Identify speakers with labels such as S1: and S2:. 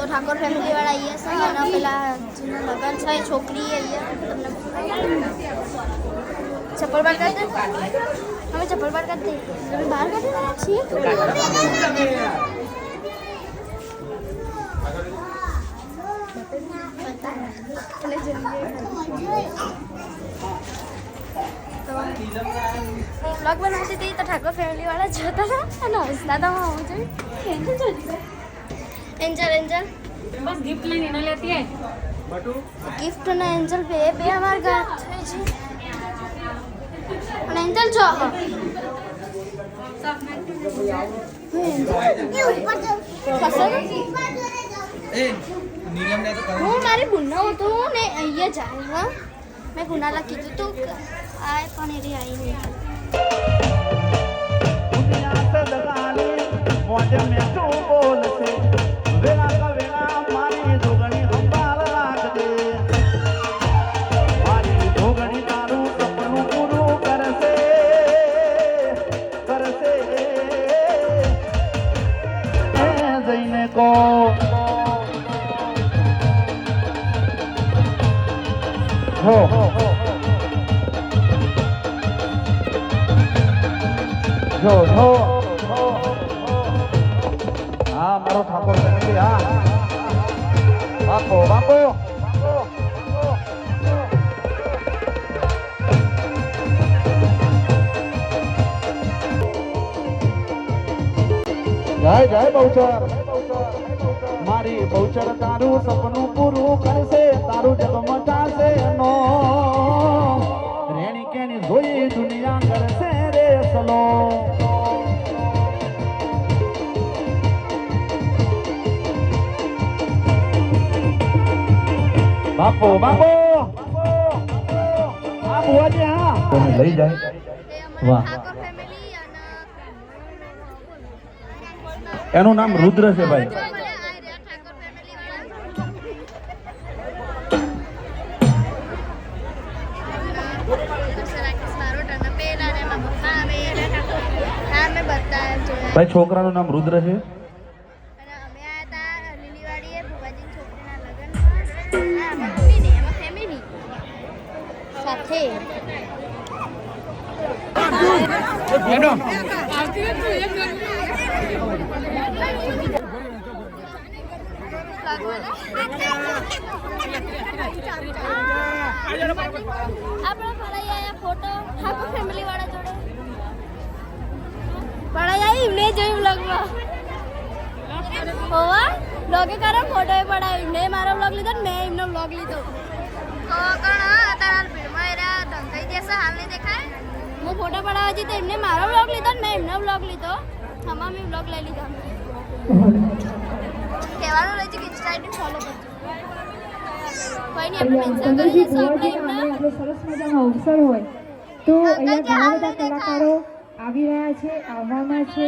S1: તો ઠાકોર ફેમિલી વાળા અહીંયા છે અને પેલા જેનો લગન છે એ છોકરી અહીંયા તમને ચપ્પલ બાર કાઢ દે અમે ચપ્પલ બાર કાઢ દે તમે બહાર કાઢી રહ્યા છીએ ब्लॉग बनाती थी तो ठाकुर फैमिली वाला जोता था અને હસતા હતા હું જોઈ एंजल एंजल
S2: बस गिफ्ट लेने ना लेती है
S3: बटू
S1: गिफ्ट ना एंजल पे हमार घर છે અને એंजल જો
S3: ए नीलम ने तो
S1: હું મારી બુન્ના હતો ને અહીંયા જાય હા મેં ગુનાલા કીધું તું આય પણ એરી આવી નહીં
S4: दुनिया से लगाने मोटे में तो बोल से वेला का वेला मारी जोगणी संभाल राख दे मारी जोगणी तारू सपनू पूरू करसे ए जईने को हो જો જો હા મારો ઠાકોર ફેમિલી હા બાપો બાપો જય જય બહુચર મારી બહુચર તારું સપનું પૂરું કરશે તારું જગ મચાશે નો રેણી કેની જોઈ દુનિયા કરશે રે સલો બાપો બાપો આ બુઆજી હા તમે લઈ જાય વાહ
S1: ઠાકોર ફેમિલી અને
S4: એનું નામ રુદ્ર છે ભાઈ
S1: ઠાકોર ફેમિલી વાળા
S4: ભાઈ છોકરાનું નામ રુદ્ર છે
S1: ફોટો ઠાકોર ફેમિલી વાળા જોડે પડાઈ ને જોઈ વ્લોગમાં હોવા વ્લોગે કરે ફોટો એ પડાવી ને મારો વ્લોગ લીધો ને મેં એમનો વ્લોગ લીધો હું ફોટો પડાવવા જઈ તો એમને મારો વ્લોગ લીધો ને મેં એમનો વ્લોગ લીધો આમાં મેં વ્લોગ લઈ લીધો કહેવાનું રહે છે કે ઇન્સ્ટા આઈડી ફોલો કરજો કોઈ નહીં આપણે મેન્શન કરી દઈશું આપણે
S5: સરસ મજાનો અવસર હોય તો અહીંયા ઘણા બધા કલાકારો આવી રહ્યા છે આવવાના છે